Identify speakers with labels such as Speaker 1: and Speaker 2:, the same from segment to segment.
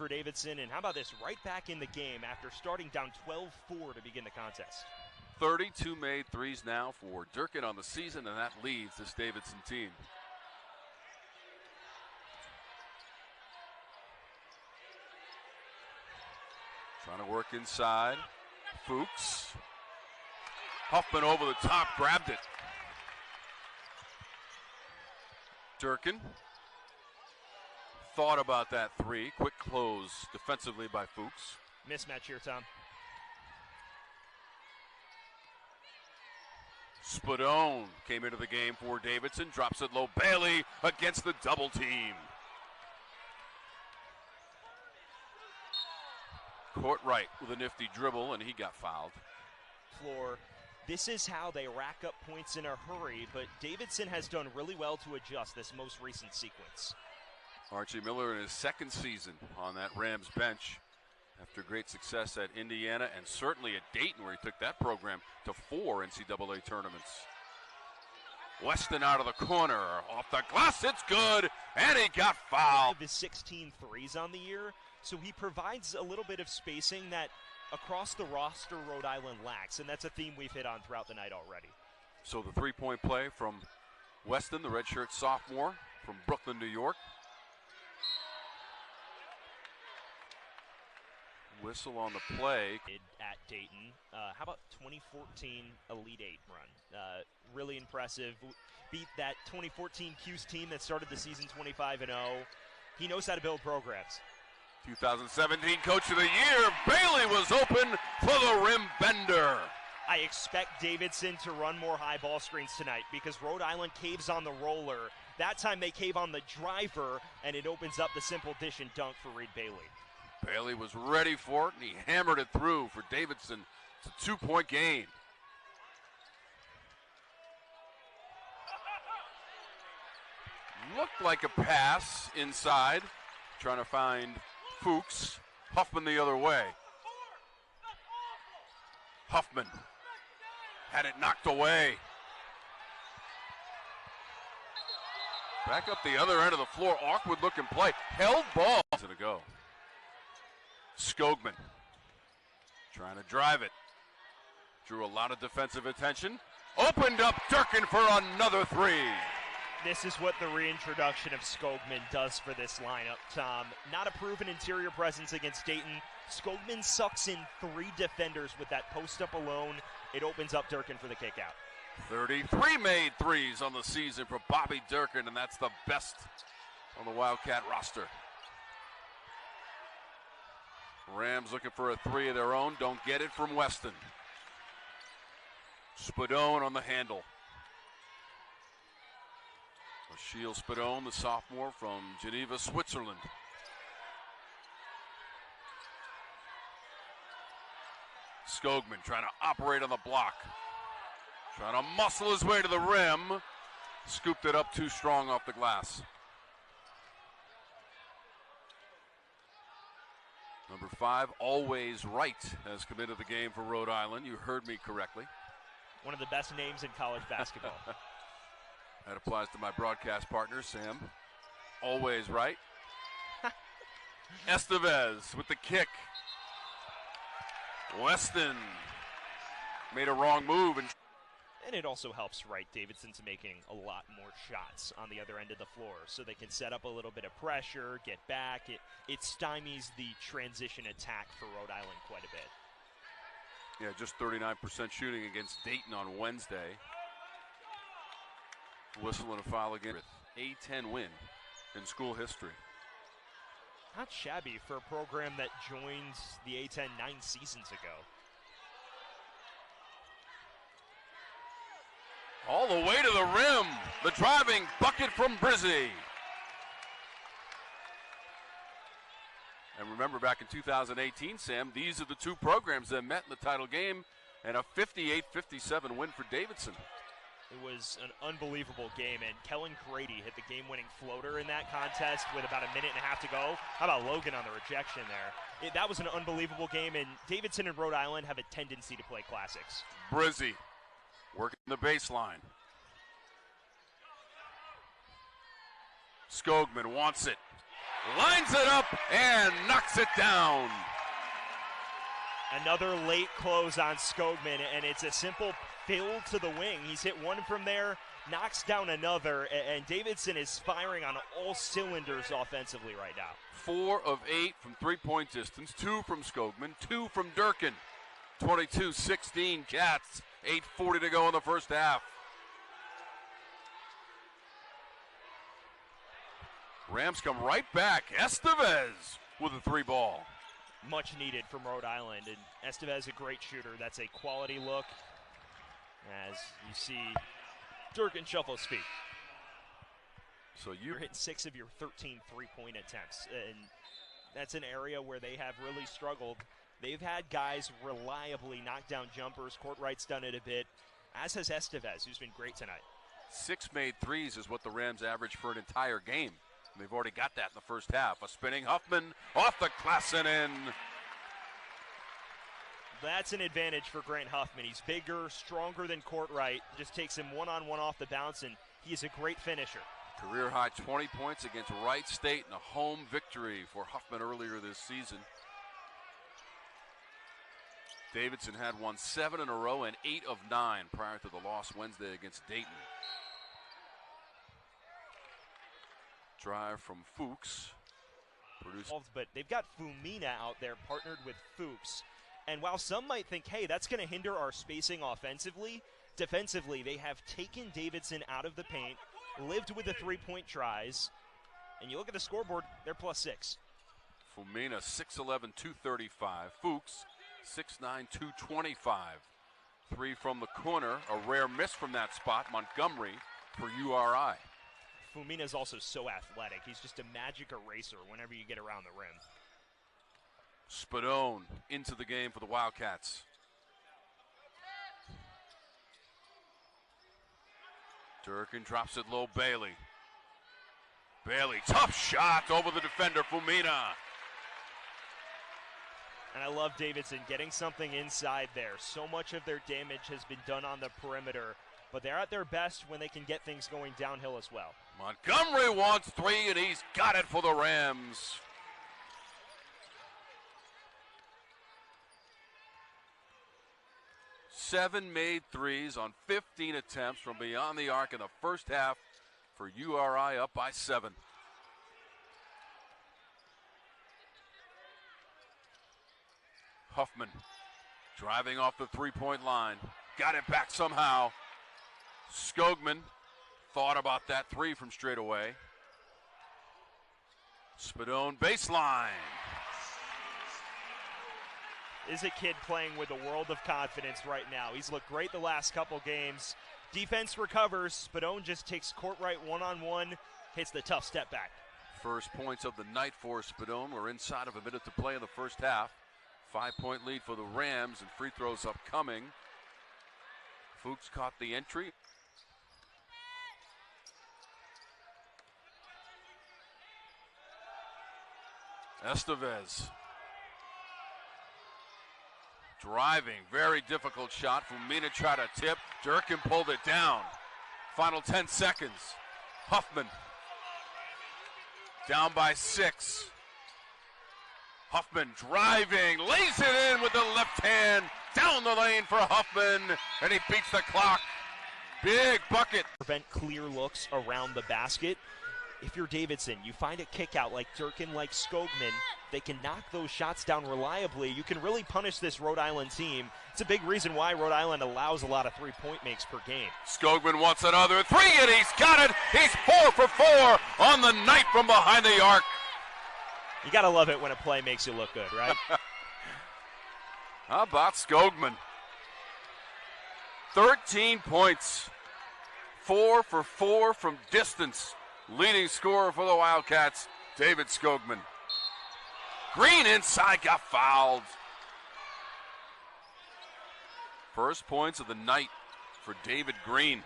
Speaker 1: for Davidson, and how about this, right back in the game after starting down 12-4 to begin the contest.
Speaker 2: 32 made threes now for Durkin on the season, and that leads this Davidson team. Trying to work inside. Fuchs. Huffman over the top, grabbed it. Durkin thought about that three. Quick close defensively by Fuchs.
Speaker 1: Mismatch here, Tom.
Speaker 2: Spadone came into the game for Davidson. Drops it low. Bailey against the double team. Court right with a nifty dribble, and he got fouled.
Speaker 1: Floor. This is how they rack up points in a hurry, but Davidson has done really well to adjust this most recent sequence.
Speaker 2: Archie Miller in his second season on that Rams bench after great success at Indiana and certainly at Dayton, where he took that program to 4 NCAA tournaments. Weston out of the corner, off the glass, it's good, and he got fouled.
Speaker 1: Of his 16 threes on the year, so he provides a little bit of spacing that across the roster Rhode Island lacks, and that's a theme we've hit on throughout the night already.
Speaker 2: So the three-point play from Weston, the redshirt sophomore from Brooklyn, New York. Whistle on the play.
Speaker 1: At Dayton. How about 2014 Elite Eight run? Really impressive. Beat that 2014 Cuse team that started the season 25-0. He knows how to build programs.
Speaker 2: 2017 Coach of the Year, Bailey was open for the rim bender.
Speaker 1: I expect Davidson to run more high ball screens tonight because Rhode Island caves on the roller. That time they cave on the driver, and it opens up the simple dish and dunk for Reed Bailey.
Speaker 2: Bailey was ready for it, and he hammered it through for Davidson. It's a 2-point game. Looked like a pass inside, trying to find Fuchs. Huffman the other way. Huffman had it knocked away. Back up the other end of the floor, awkward looking play. Held ball to go. Skogman trying to drive it. Drew a lot of defensive attention. Opened up Durkin for another three.
Speaker 1: This is what the reintroduction of Skogman does for this lineup, Tom. Not a proven interior presence against Dayton. Skogman sucks in 3 defenders with that post-up alone. It opens up Durkin for the kick-out.
Speaker 2: 33 made threes on the season for Bobby Durkin, and that's the best on the Wildcat roster. Rams looking for a 3 of their own. Don't get it from Weston. Spadone on the handle. Achille Spadone, the sophomore from Geneva, Switzerland. Skogman trying to operate on the block. Trying to muscle his way to the rim. Scooped it up too strong off the glass. Number 5, Always Right, has come into the game for Rhode Island. You heard me correctly.
Speaker 1: One of the best names in college basketball.
Speaker 2: That applies to my broadcast partner, Sam. Always Right. Estevez with the kick. Weston made a wrong move.
Speaker 1: And it also helps Wright Davidson to making a lot more shots on the other end of the floor so they can set up a little bit of pressure, get back. It stymies the transition attack for Rhode Island quite a bit.
Speaker 2: Yeah, just 39% shooting against Dayton on Wednesday. Whistle and a foul again. A-10 win in school history.
Speaker 1: Not shabby for a program that joined the A-10 9 seasons ago.
Speaker 2: All the way to the rim. The driving bucket from Brizzi. And remember back in 2018, Sam, these are the 2 programs that met in the title game, and a 58-57 win for Davidson.
Speaker 1: It was an unbelievable game, and Kellen Crady hit the game-winning floater in that contest with about a minute and a half to go. How about Logan on the rejection there? That was an unbelievable game, and Davidson and Rhode Island have a tendency to play classics.
Speaker 2: Brizzi working the baseline. Skogman wants it. lines it up and knocks it down.
Speaker 1: Another late close on Skogman, and it's a simple fill to the wing. He's hit one from there, knocks down another, and Davidson is firing on all cylinders offensively right now.
Speaker 2: 4 of 8 from three-point distance, 2 from Skogman, 2 from Durkin. 22-16 Cats, 8:40 to go in the first half. Rams come right back. Estevez with a 3-ball.
Speaker 1: Much needed from Rhode Island, and Estevez a great shooter. That's a quality look as you see Durkin shuffle speed.
Speaker 2: So
Speaker 1: you're hitting 6 of your 13 three-point attempts, and that's an area where they have really struggled. They've had guys reliably knock down jumpers. Courtwright's done it a bit, as has Estevez, who's been great tonight.
Speaker 2: 6 made threes is what the Rams average for an entire game. And they've already got that in the first half. A spinning Huffman off the glass and in.
Speaker 1: That's an advantage for Grant Huffman. He's bigger, stronger than Courtwright. Just takes him one-on-one off the bounce, and he's a great finisher.
Speaker 2: Career high 20 points against Wright State in a home victory for Huffman earlier this season. Davidson had won 7 in a row and 8 of 9 prior to the loss Wednesday against Dayton. Drive from Fuchs.
Speaker 1: But they've got Fumina out there partnered with Fuchs. And while some might think, hey, that's going to hinder our spacing offensively, defensively, they have taken Davidson out of the paint, lived with the three-point tries, and you look at the scoreboard, they're +6.
Speaker 2: Fumina, 6'11", 235. Fuchs, 6'9", 225. 3 from the corner, a rare miss from that spot. Montgomery for URI.
Speaker 1: Fumina's also so athletic. He's just a magic eraser whenever you get around the rim.
Speaker 2: Spadone into the game for the Wildcats. Durkin drops it low. Bailey. Bailey, tough shot over the defender, Fumina.
Speaker 1: And I love Davidson getting something inside there. So much of their damage has been done on the perimeter, but they're at their best when they can get things going downhill as well.
Speaker 2: Montgomery wants 3, and he's got it for the Rams. Seven made threes on 15 attempts from beyond the arc in the first half for URI, up by 7. Huffman driving off the three-point line. Got it back somehow. Skogman thought about that 3 from straight away. Spadone baseline.
Speaker 1: Is a kid playing with a world of confidence right now. He's looked great the last couple games. Defense recovers. Spadone just takes Courtwright one-on-one, hits the tough step back.
Speaker 2: First points of the night for Spadone. We're inside of a minute to play in the first half. 5-point lead for the Rams, and free throws upcoming. Fuchs caught the entry. Estevez. Driving, very difficult shot. Fumina tried to tip. Durkin pulled it down. Final 10 seconds. Huffman down by 6. Huffman driving, lays it in with the left hand. Down the lane for Huffman, and he beats the clock. Big bucket.
Speaker 1: Prevent clear looks around the basket. If you're Davidson, you find a kick out like Durkin, like Skogman, they can knock those shots down reliably. You can really punish this Rhode Island team. It's a big reason why Rhode Island allows a lot of three-point makes per game.
Speaker 2: Skogman wants another 3, and he's got it. He's 4 for 4 on the night from behind the arc.
Speaker 1: You got to love it when a play makes you look good, right?
Speaker 2: How about Skogman? 13 points. 4 for 4 from distance. Leading scorer for the Wildcats, David Skogman. Green inside, got fouled. First points of the night for David Green.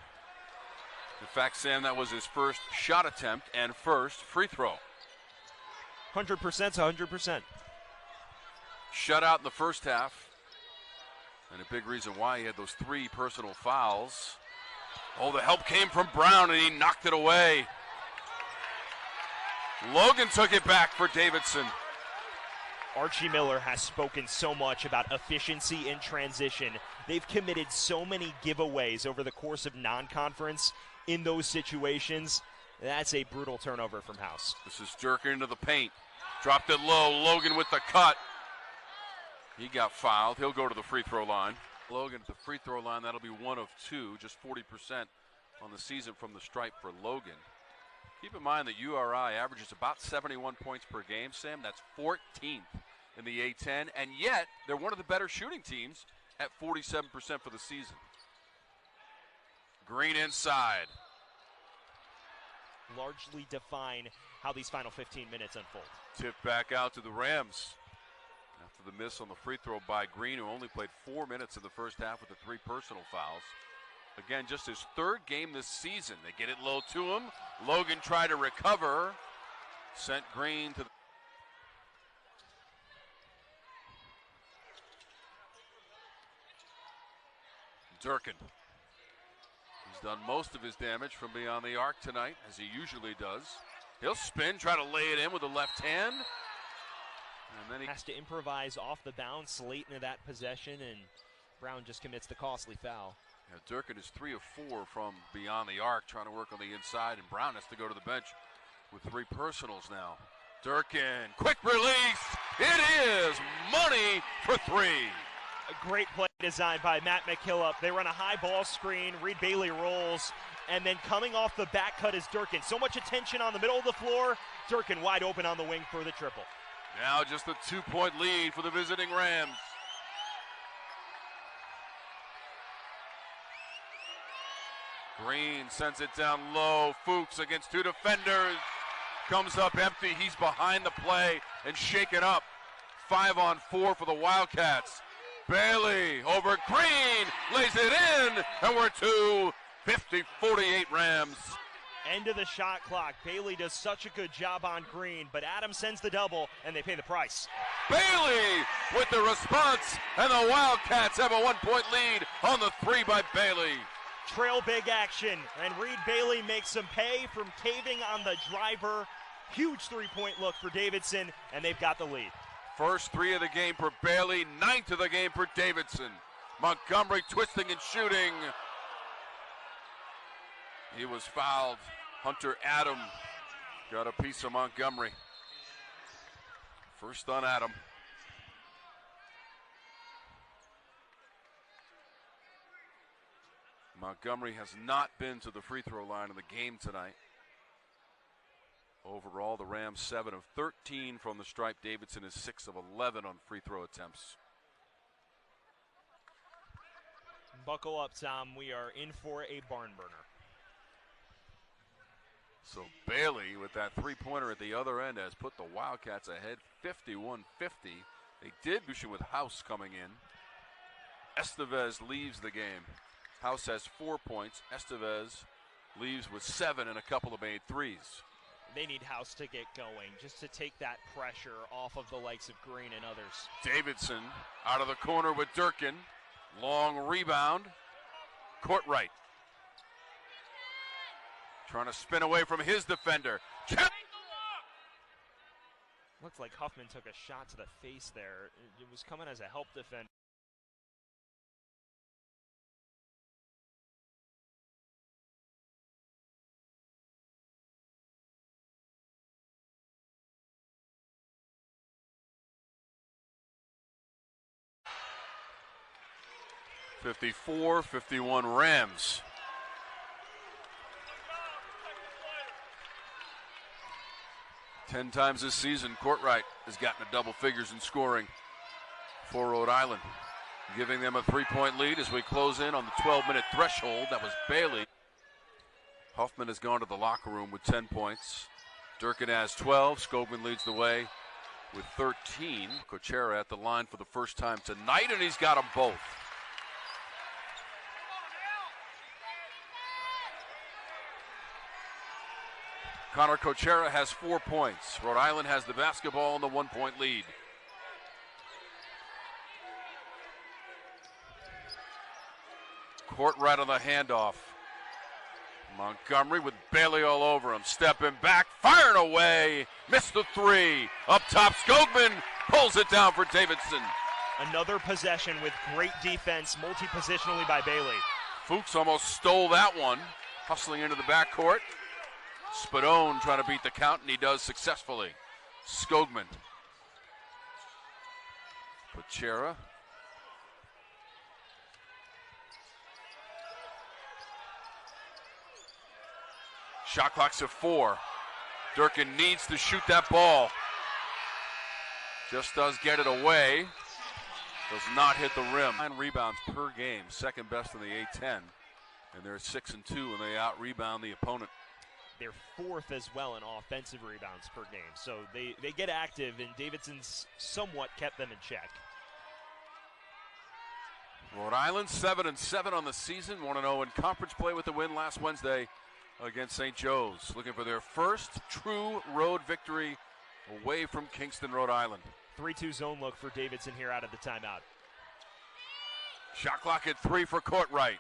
Speaker 2: In fact, Sam, that was his first shot attempt and first free throw.
Speaker 1: 100%'s 100%.
Speaker 2: Shutout in the first half. And a big reason why he had those 3 personal fouls. Oh, the help came from Brown, and he knocked it away. Logan took it back for Davidson.
Speaker 1: Archie Miller has spoken so much about efficiency in transition. They've committed so many giveaways over the course of non-conference in those situations. That's a brutal turnover from House.
Speaker 2: This is Durkin into the paint. Dropped it low. Logan with the cut. He got fouled. He'll go to the free throw line. Logan at the free throw line. That'll be 1 of 2, just 40% on the season from the stripe for Logan. Keep in mind that URI averages about 71 points per game, Sam. That's 14th in the A10, and yet they're one of the better shooting teams at 47% for the season. Green inside.
Speaker 1: Largely define how these final 15 minutes unfold.
Speaker 2: Tip back out to the Rams after the miss on the free throw by Green, who only played 4 minutes in the first half with the 3 personal fouls. Again, just his 3rd game this season. They get it low to him. Logan tried to recover. Sent Green to the... Durkin. He's done most of his damage from beyond the arc tonight, as he usually does. He'll spin, try to lay it in with the left hand. And then he
Speaker 1: has to improvise off the bounce late into that possession, and Brown just commits the costly foul.
Speaker 2: Yeah, Durkin is 3 of 4 from beyond the arc, trying to work on the inside, and Brown has to go to the bench with 3 personals now. Durkin, quick release. It is money for 3.
Speaker 1: A great play designed by Matt McKillop. They run a high ball screen. Reed Bailey rolls, and then coming off the back cut is Durkin. So much attention on the middle of the floor. Durkin wide open on the wing for the triple.
Speaker 2: Now just a 2-point lead for the visiting Rams. Green sends it down low. Fuchs against 2 defenders. Comes up empty. He's behind the play and shaken up. 5 on 4 for the Wildcats. Bailey over Green. Lays it in. And we're to 50-48 Rams.
Speaker 1: End of the shot clock. Bailey does such a good job on Green, but Adams sends the double, and they pay the price.
Speaker 2: Bailey with the response, and the Wildcats have a 1-point lead on the 3 by Bailey.
Speaker 1: Trail big action, and Reed Bailey makes some pay from caving on the driver. Huge 3-point look for Davidson, and they've got the lead.
Speaker 2: First 3 of the game for Bailey, 9th of the game for Davidson. Montgomery twisting and shooting. He was fouled. Hunter Adam got a piece of Montgomery. First on Adam. Montgomery has not been to the free throw line in the game tonight. Overall, the Rams 7 of 13 from the stripe. Davidson is 6 of 11 on free throw attempts.
Speaker 1: Buckle up, Tom. We are in for a barn burner.
Speaker 2: So Bailey with that 3-pointer at the other end has put the Wildcats ahead 51-50. They did push with House coming in. Estevez leaves the game. House has 4 points. Estevez leaves with 7 and a couple of made threes.
Speaker 1: They need House to get going, just to take that pressure off of the likes of Green and others.
Speaker 2: Davidson out of the corner with Durkin. Long rebound. Courtright trying to spin away from his defender.
Speaker 1: Looked like Huffman took a shot to the face there. It was coming as a help defender.
Speaker 2: 54-51 Rams. Ten times this season, Courtright has gotten to double figures in scoring for Rhode Island, giving them a 3-point lead as we close in on the 12-minute threshold. That was Bailey. Huffman has gone to the locker room with 10 points. Durkin has 12. Skogman leads the way with 13. Cochera at the line for the first time tonight, and he's got them both. Connor Cochera has 4 points. Rhode Island has the basketball and the 1-point lead. Courtright on the handoff. Montgomery with Bailey all over him. Stepping back, firing away. Missed the three. Up top, Skogman pulls it down for Davidson.
Speaker 1: Another possession with great defense, multi-positionally by Bailey.
Speaker 2: Fuchs almost stole that one. Hustling into the backcourt. Spadone trying to beat the count, and he does successfully. Skogman. Pachera. Shot clock's at 4. Durkin needs to shoot that ball. Just does get it away. Does not hit the rim. 9 rebounds per game, second best in the A-10. And they're 6-2 and they out-rebound the opponent.
Speaker 1: They're 4th as well in offensive rebounds per game. So they get active, and Davidson's somewhat kept them in check.
Speaker 2: Rhode Island 7-7 on the season, 1-0 in conference play with the win last Wednesday against St. Joe's. Looking for their first true road victory away from Kingston, Rhode Island.
Speaker 1: 3-2 zone look for Davidson here out of the timeout.
Speaker 2: Shot clock at 3 for Courtwright.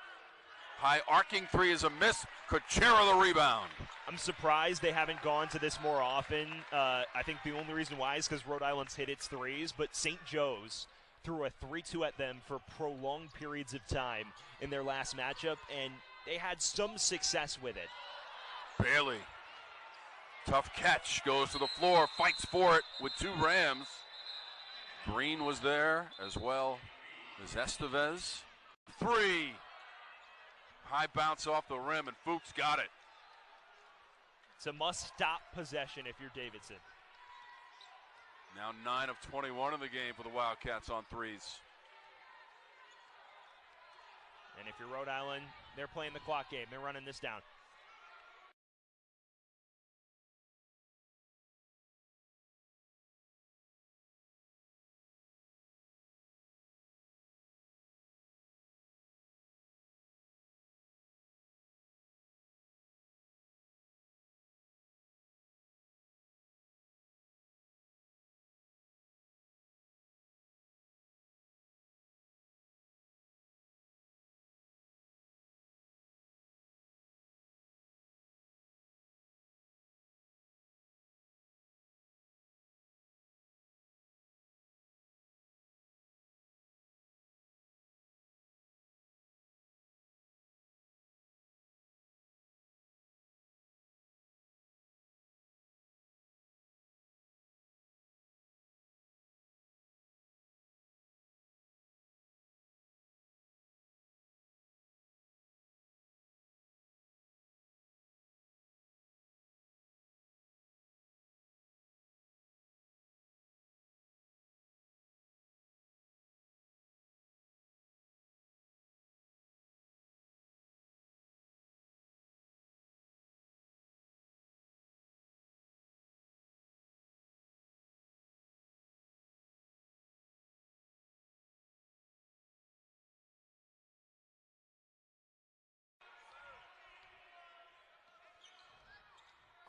Speaker 2: High arcing 3 is a miss. Kuchera the rebound.
Speaker 1: I'm surprised they haven't gone to this more often. I think the only reason why is because Rhode Island's hit its threes, but St. Joe's threw a 3-2 at them for prolonged periods of time in their last matchup, and they had some success with it.
Speaker 2: Bailey. Tough catch. Goes to the floor. Fights for it with 2 Rams. Green was there as well as Estevez. 3. High bounce off the rim, and Fuchs got it.
Speaker 1: It's a must-stop possession if you're Davidson.
Speaker 2: Now 9 of 21 in the game for the Wildcats on threes.
Speaker 1: And if you're Rhode Island, they're playing the clock game. They're running this down.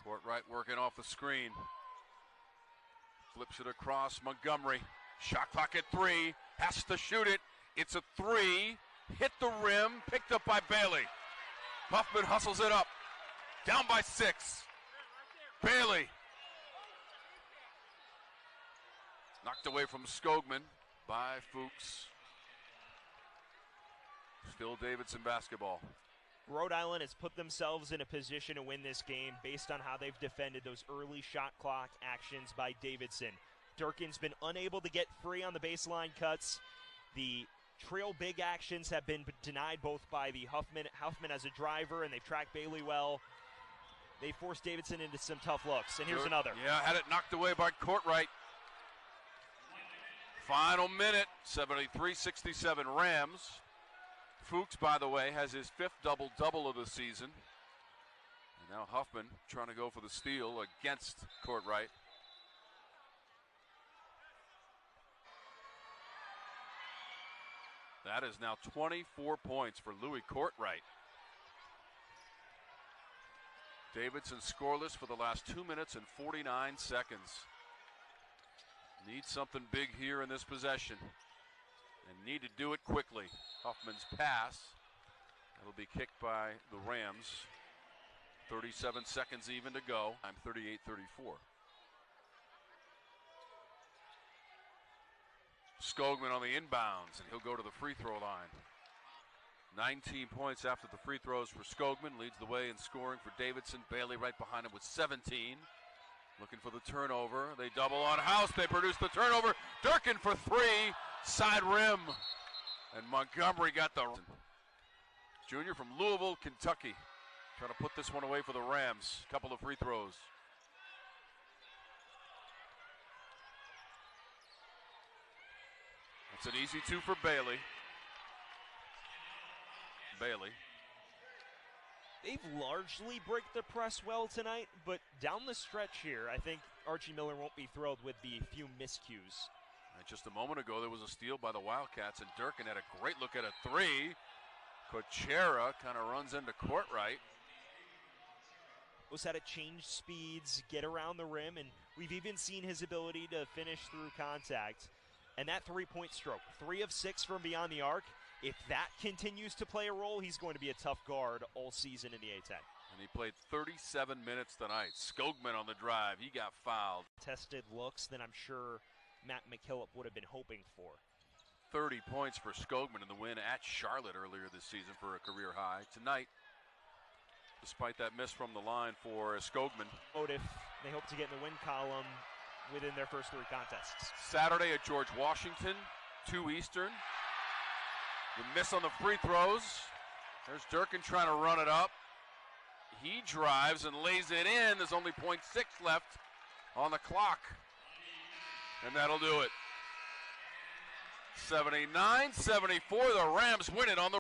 Speaker 2: Courtwright working off the screen. Flips it across. Montgomery. Shot clock at 3. Has to shoot it. It's a 3. Hit the rim. Picked up by Bailey. Huffman hustles it up. Down by 6. Bailey. Knocked away from Skogman by Fuchs. Still Davidson basketball.
Speaker 1: Rhode Island has put themselves in a position to win this game based on how they've defended those early shot clock actions by Davidson. Durkin's been unable to get free on the baseline cuts. The trail big actions have been denied both by the Huffman as a driver, and they've tracked Bailey well. They forced Davidson into some tough looks, and here's another.
Speaker 2: Yeah, had it knocked away by Courtwright. Final minute, 73-67 Rams. Fuchs, by the way, has his 5th double-double of the season. And now Huffman trying to go for the steal against Courtwright. That is now 24 points for Louis Courtwright. Davidson scoreless for the last 2 minutes and 49 seconds. Need something big here in this possession. And need to do it quickly. Huffman's pass. That'll be kicked by the Rams. 37 seconds even to go. I'm 38-34. Skogman on the inbounds, and he'll go to the free throw line. 19 points after the free throws for Skogman. Leads the way in scoring for Davidson. Bailey right behind him with 17. Looking for the turnover. They double on House. They produce the turnover. Durkin for three. Side rim. And Montgomery got the junior from Louisville, Kentucky. Trying to put this one away for the Rams. Couple of free throws. That's an easy two for Bailey.
Speaker 1: They've largely break the press well tonight, but down the stretch here, I think Archie Miller won't be thrilled with the few miscues.
Speaker 2: Just a moment ago, there was a steal by the Wildcats, and Durkin had a great look at a three. Kuchera kind of runs into court right.
Speaker 1: Was how to change speeds, get around the rim, and we've even seen his ability to finish through contact. And that three-point stroke, 3 of 6 from beyond the arc, if that continues to play a role, he's going to be a tough guard all season in the A-10.
Speaker 2: And he played 37 minutes tonight. Skogman on the drive. He got fouled.
Speaker 1: Tested looks than I'm sure Matt McKillop would have been hoping for.
Speaker 2: 30 points for Skogman in the win at Charlotte earlier this season for a career high. Tonight, despite that miss from the line for Skogman.
Speaker 1: Motive, they hope to get in the win column within their first 3 contests.
Speaker 2: Saturday at George Washington, 2 Eastern. The miss on the free throws. There's Durkin trying to run it up. He drives and lays it in. There's only 0.6 left on the clock. And that'll do it. 79-74, the Rams win it on the